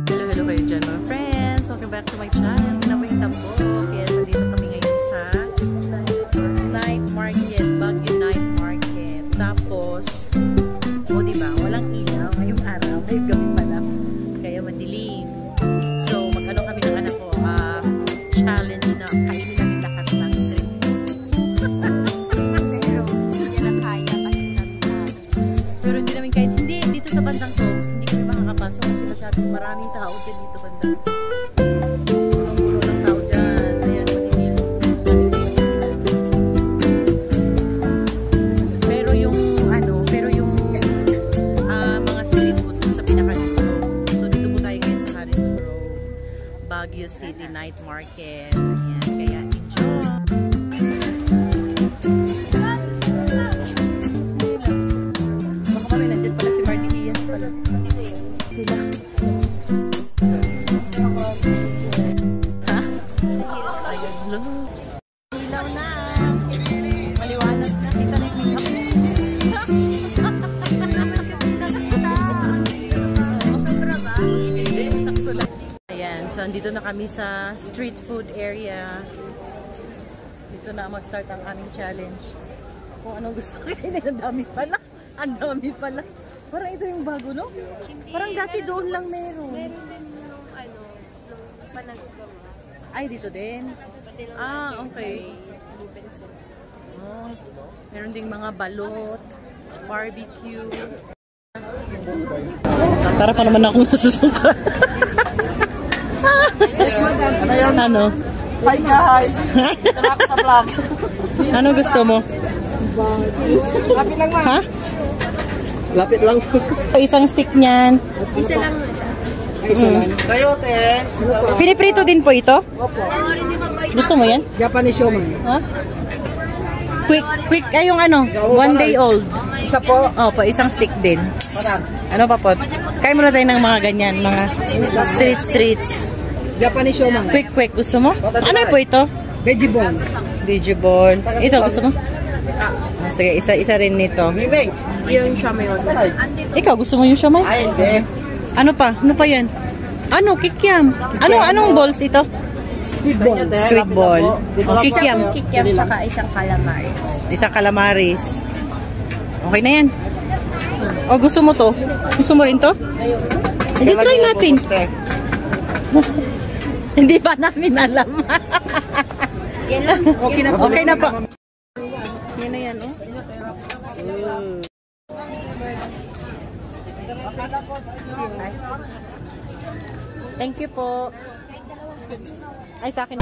Hello kayo dyan mga friends. Welcome back to my channel. Pinaboy Tambok. Yes, nandito kami ngayon sa night market. Baguio night market. Tapos, o diba, walang ilaw. Ngayong araw. Ngayong gabi pala. Kaya madilim. So, mag-ano kami ng anak ko. Challenge na kainin namin lahat ng street food. Pero hindi na kaya kasi pero hindi namin kahit hindi dito sa bandang to hindi kami makakapasok kasi masyadong maraming tao dyan dito bandang puro ng tao dyan. Ayan, madilim. Pero yung mga street food dun sa pinaka-dito. So dito po tayo ngayon sa Harrison Road, Baguio City Night Market. Ayan, kaya enjoy. Sila. Ha? Ayos lang. Ilaw na. Maliwanag na. Kita na yung make-up. naman kasi nakita. Sobra ba? Hindi. Takso lang. Ayan. So, andito na kami sa street food area. Dito na mag-start ang aming challenge. Kung anong gusto ko yun. Ang dami pala. Ang dami pala. Parang ito yung bago, no? Hindi, parang dati doon lang meron. Meron din nung nung panagagawa. Ay, dito din? Okay. Oh, meron ding mga balot, barbecue. Para pa naman akong nasusuka. Yes, madam. Ano? Hi guys! Ito na ako sa vlog. Ano gusto mo? Lapit lang ma. Ha? Lapit lang. Isang stick niyan. Isa lang. Sayote. Piniprito din po ito? Opo. Gusto mo yan? Japanese shoman. Ha? Quick ay yung ano, 1 day old. Isa po. Opo, isang stick din. Madam. Ano pa po? Kaya muna tayo ng mga ganyan, mga streets. Japanese shoman. Quick, gusto mo? Ano po ito? Veggie ball. Digiball. Ito, gusto mo? Sige, isa rin nito. Yung siomai. Ikaw, gusto mo yung siomai? Ay, hindi. Ano pa? Ano pa yan? Ano? Kikiam. Anong balls ito? Squid ball. Squid ball. Kikiam. Kikiam tsaka isang calamari. Isang calamaris. Okay na yan. O, gusto mo to? Gusto mo rin to? Hindi, try natin. Hindi pa namin alam. Yan lang. Okay na po. Okay na po. Yan na yan, oh. Thank you po. Ay, sa akin.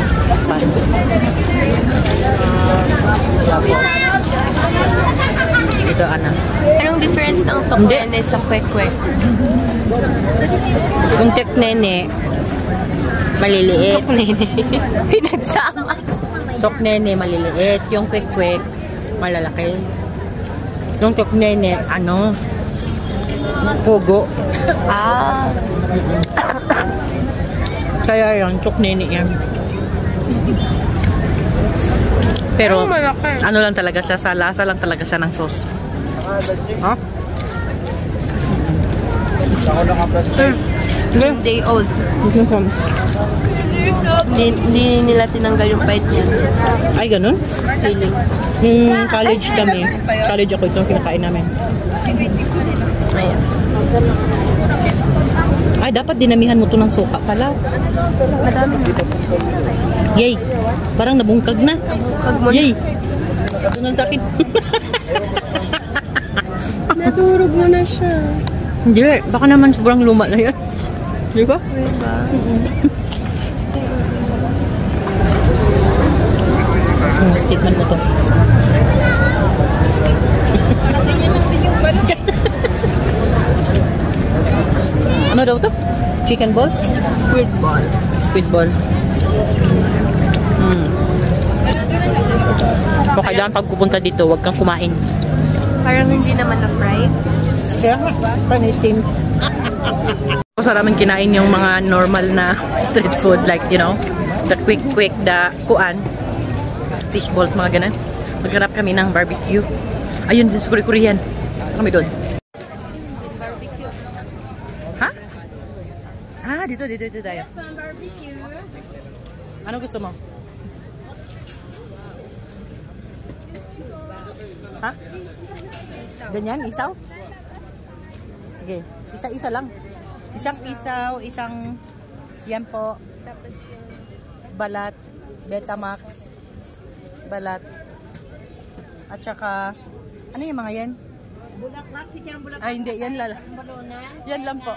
Ito, Ana. Anong difference ng toknene sa kwek-kwek? Yung teknene, maliliit. Toknene. Pinagsama. Toknene, maliliit. Yung kwek-kwek, malalaki. Yung toknene, ano? Pugo. Ah. Kaya yan, toknene yan. Pero, ano lang talaga siya, sa lasa lang talaga siya ng sauce. Ha? Day old. Hindi nila tinanggal yung bite niya. Ay, ganun? Feeling. Nung college kami, college ako, itong kinakain namin. Ayan. Ay, dapat dinamihan mo to ng suka pala. Madami na. Yay! Parang nabungkag na. Nabungkag mo na. Yay! Tunan sa akin. Nadurog mo na siya. Hindi, baka naman sobrang luma na yan. Di ba? Diba? Tikman mo to. Ano daw to? Chicken ball? Squid ball. Squid ball. So, kailangan pag pupunta dito, huwag kang kumain. Parang hindi naman na-fry. Kaya nga, parang steam. Sa namin kinain yung mga normal na street food, like, you know, the quick, the kuan, fish balls, mga ganun. Maghanap kami ng barbecue. Ayun, sa Korean. Kami doon. Ha? Ah, dito tayo. Ano gusto mo? Ha? Ganyan, isaw? Sige, isa-isa lang. Isang isaw, isang yan po. Balat, Betamax, balat. At saka, ano yung mga yan? Bulaklak, chicken bulaklak. Ay, hindi, yan lang. Yan lang po.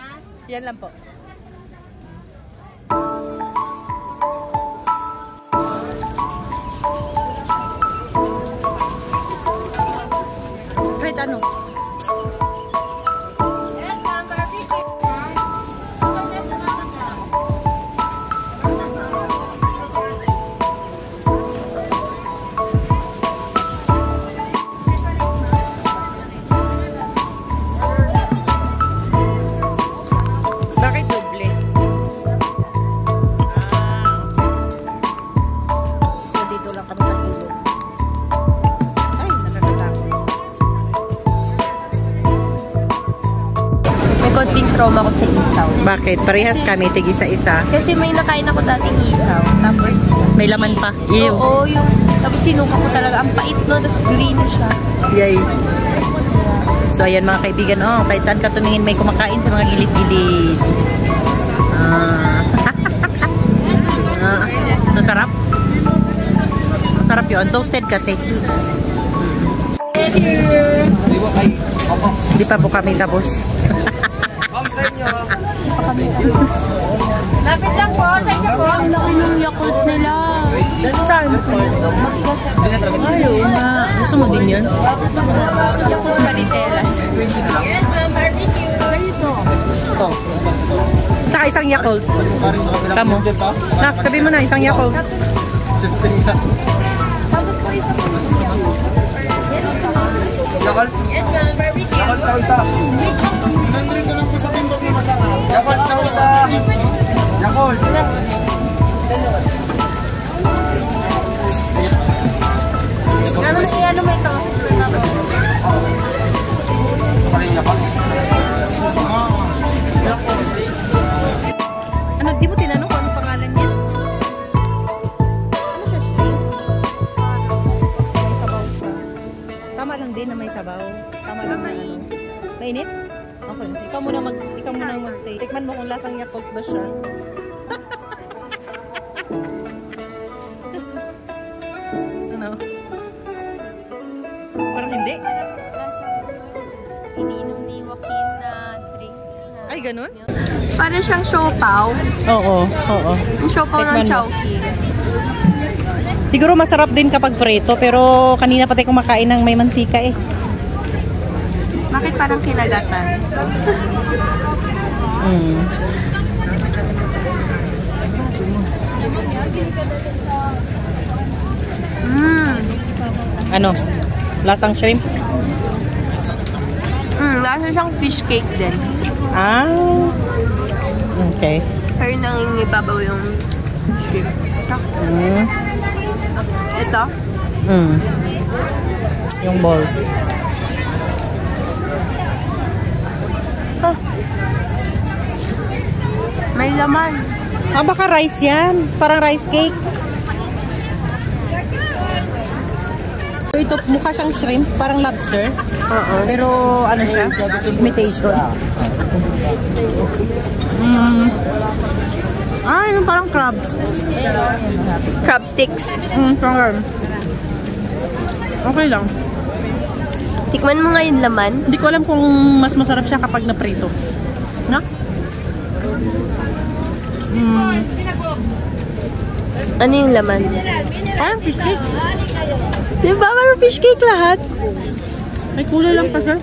Yan lang po. Kahit ano. Bakit doble? So, dito lang kami sa kilo. Ay, nakakatakot. May konting trauma ko sa isaw. Bakit? Parehas kami, tig isa-isa. Kasi may nakain ako dating isaw. Tapos, May laman pa. Ew. oo, yung, tapos sinuka ko talaga. Ang pait no, tapos green siya. Yay. So, ayan mga kaibigan, oh, kahit saan ka tumingin, may kumakain sa mga gilid-gilid. Masarap. Masarap yun. Toasted kasi. Hindi pa po kami tapos. Lapit lang po, sa inyo po. Ang laki ng Yakult nila. Saan? Ayaw na. Gusto mo din yun? Yakult Maritelas. Ito. Tsaka isang Yakult. Tamo. Nak, sabi mo na, isang Yakult. Tapos po isa po. Yakol? Yes, ma'am. Barbecue. Yakol daw isa. Nandrin ka lang po sa bimbo na masarap. Yakol daw isa. Yakol. Ano na yan? Ano may ito? Ano, di mo tinanong kung anong pangalan niya? Ano siya, shrimp? May sabaw siya. Tama lang din na may sabaw. Tama lang na ano. Mainit? Okay. Ikaw muna mag-take. Tikman mo kung lasang Yakult ba siya. Ano? Parang hindi. Iniinom ni Joaquin na drink. Ay, ganun? Parang siyang siopaw. Oo, oo. Yung siopaw ng Tikman mo. Chowking. Siguro masarap din kapag preto, pero kanina pati kumakain ng may mantika eh. Bakit parang kinagatan? Mm. Ano? Lasang shrimp? Lasa siyang fish cake din. Ah. Okay. Pero nangingibabaw yung shrimp. Mm. Ito. Mm. Yung balls. May laman. Ah, baka rice yan. Parang rice cake. So, ito, mukha siyang shrimp. Parang lobster. Pero, ano siya? Imitation. Ah, yung parang crabs. Crab sticks. Parang. Okay lang. Tikman mo nga yung laman. Hindi ko alam kung mas masarap siya kapag naprito. Na? Ano yung laman? Parang fish cake. Diba? Parang fish cake lahat. May kulay lang kasi.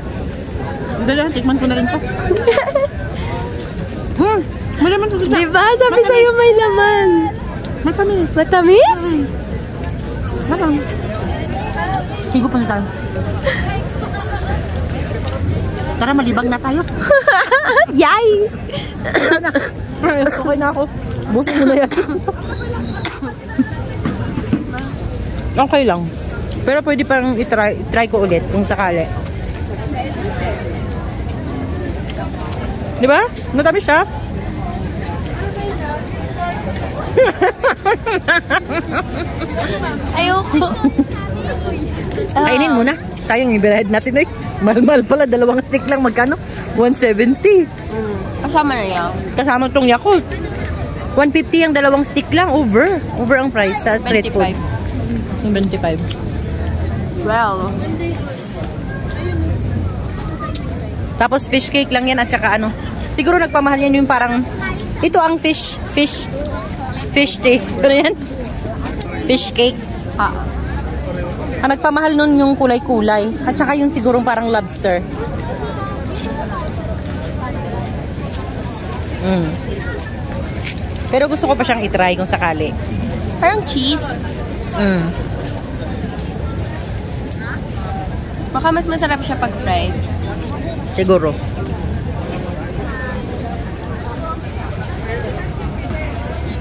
Dali, tikman ko na rin to. May laman to siya. Diba? Sabi sa'yo may laman. Matamis. Matamis? Parang. Higo pa na tayo. Tara, malibang na tayo. Yay! Okay na ako. Busin mo na yan. Okay lang. Pero pwede parang i-try ko ulit kung sakali. Di ba? Matamis siya. Ayoko. Kainin muna. Sayang ibirahid natin eh. Mahal-mahal pala. 2 stick lang. Magkano? 170. Kasama na yan. Kasama tong Yakult. 150 ang 2 stick lang. Over ang price sa street food. 25. Well. Tapos fish cake lang yan at saka ano. Siguro nagpamahal yan yung parang ito ang fish tea. Ano yan? Fish cake. Ang nagpamahal nun yung kulay-kulay. At saka yung sigurong parang lobster. Pero gusto ko pa siyang itry kung sakali. Parang cheese. Baka mas masarap siya pag fried. Siguro.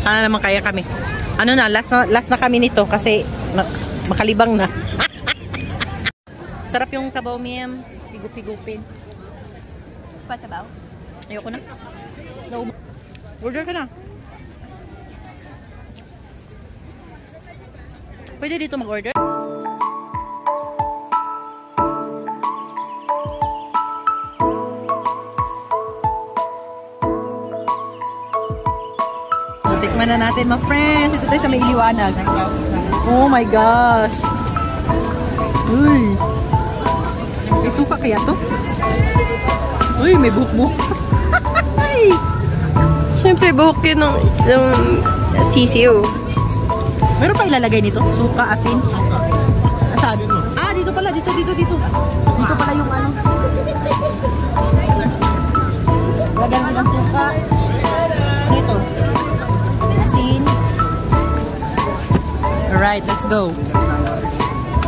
Sana naman kaya kami. Ano na, last na kami nito kasi makalibang na. Sarap yung sabaw, ma'am. Higup-higupin. Pa sabaw? Ayoko na. No. Order ka na. Pwede dito mag-order? Tikman na natin, my friends. Ito tayo sa may iliwanag. Oh my gosh. Uy. May suka kaya to? Uy, may buhok-buhok. Siyempre, buhok yun ng sisiw. Meron pa ilalagay nito? Suka, asin? Saan? Ah, dito pala. Dito. Dito pala yung ano. Lagyan din ng suka. Dito. Asin. Alright, let's go.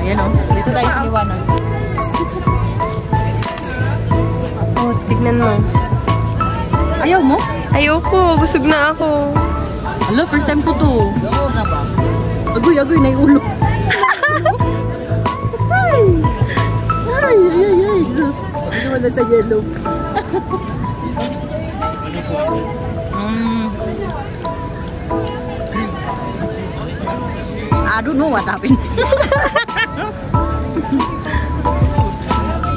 Ayan o. Dito tayo sa liwanag. Oh, tignan mo. Ayaw mo? Ayoko, busog na ako. Hello, first time ko to. Agoy, na yung ulo. Ay. Ano mo na sa yellow? I don't know what happened.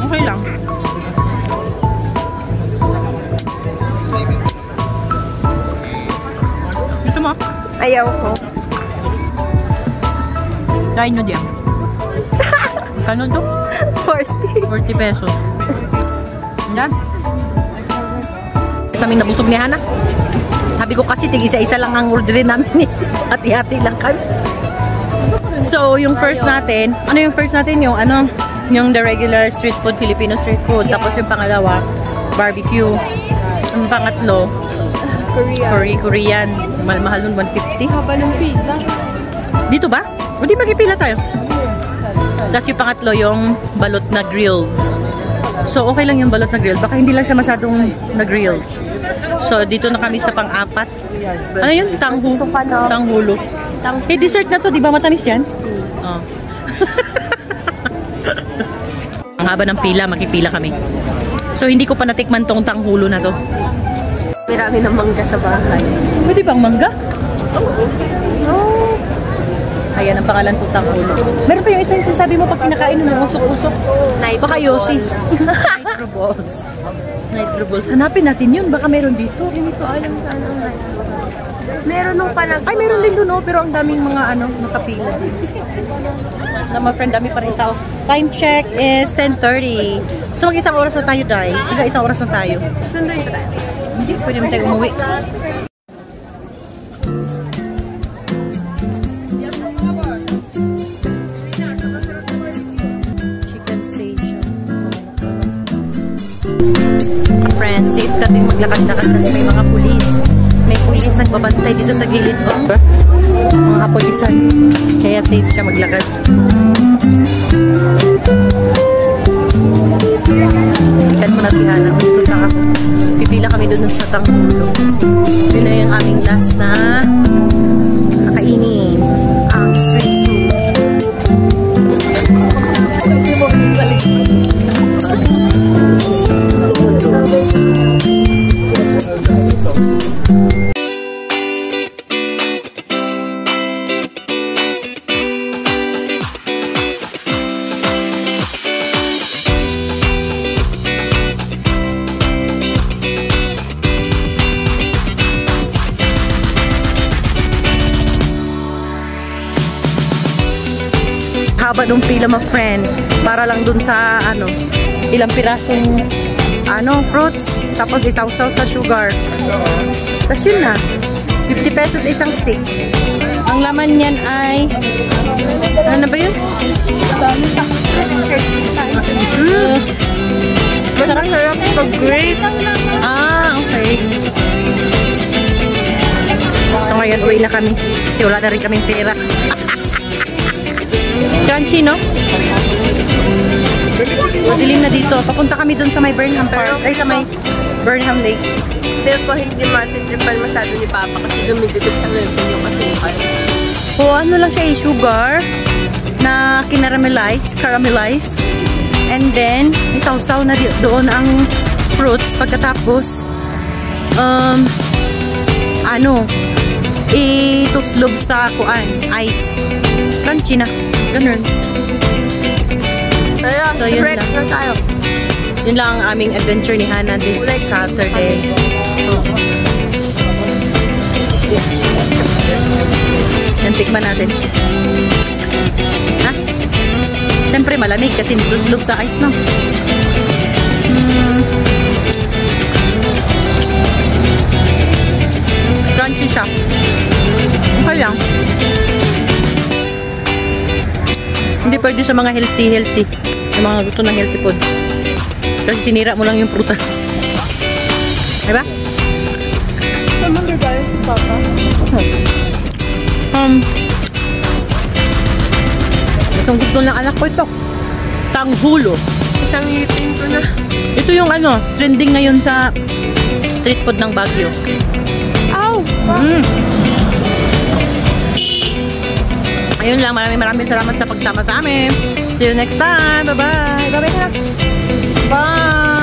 Okay lang. Gusto mo? Ayaw ko. Try nyo diyan. Kano to? 40 pesos. Yan. Kaming nabusog ni Hana. Sabi ko kasi tig-isa-isa lang ang orderin namin. Hati-hati lang kami. So, yung first natin, ano yung first natin? Yung ano, yung the regular street food, Filipino street food. Tapos yung pangalawa, barbecue. Yung pangatlo, Korean. Mahal nun, 150. Haba ng pila. Dito ba? O di magpipila tayo. Tapos yung pangatlo, yung balot na grill. So, okay lang yung balot na grill. Baka hindi lang siya masyadong na-grill. So, dito na kami sa pang-apat. Ano yun? Tanghulo. Eh, dessert na to. Di ba matamis yan? Oh. Ang haba ng pila, makipila kami. So, hindi ko pa natikman tong tanghulo na to. Marami ng mangga sa bahay. Pwede bang mangga? Oh. Ayan ang pangalan ko, tanghulo. Meron pa yung isa yung sinasabi mo pag kinakain ng usok-usok. Baka Yossi. Nitro balls. Nitro balls. Hanapin natin yun. Baka meron dito. Hindi ko alam saan ang meron nung panag... Ay, meron din doon, oh. Pero ang daming mga nakapila din. So, my friend, dami pa rin tao. Time check is 10:30. So, mag-isang oras na tayo, Day. Isang oras na tayo. Sunduin pa tayo. Hindi, pwede mo tayo umuwi. Chicken station. Friends, safe ka din maglakad-lakad kasi may mga pulis. May pulis nagbabantay dito sa gilid ko. Mga kapulisan. Kaya safe siya maglakad. Ikan mo na si Hana. Pipila kami doon sa Tanghulo. Yun na yung aming last na kakainin. Ang street food. haba ng pila mga friend. Para lang dun sa ano, ilang pirasong ano, fruits. Tapos isawsaw sa sugar. Tapos yun na. 50 pesos isang stick. Ang laman niyan ay ano ba yun? Masarap pag-grape. Ah, okay. So ngayon uwi na kami. Kasi wala na rin kaming pera. Crunchy, no? Madilim na dito. Papunta kami dun sa may Burnham Park. Ay, sa may Burnham Lake. Feel ko hindi matitripan masyado ni Papa kasi dumidikit sa level yung asukal. O ano lang siya sugar na caramelize. And then, isawsaw na doon ang fruits. Pagkatapos, ituslob sa ice. Crunchy na. Ganun. So, yun lang. Na tayo. Yun lang ang aming adventure ni Hannah this Saturday. Yan, tikman natin. Ha? Siyempre malamig kasi nisuslog sa ice, no? Crunchy siya. Okay lang. Hindi pwede sa mga healthy. Sa mga gusto ng healthy food. Kasi sinira mo lang yung prutas. Diba? Naman gagaya si Papa. Itong gusto ng anak ko ito. Tanghulo. Isang ngitin ko na. Ito yung trending ngayon sa street food ng Baguio. Ow! Ayun lang, maraming salamat sa pagsama sa amin. See you next time. Bye-bye. Bye-bye na. Bye.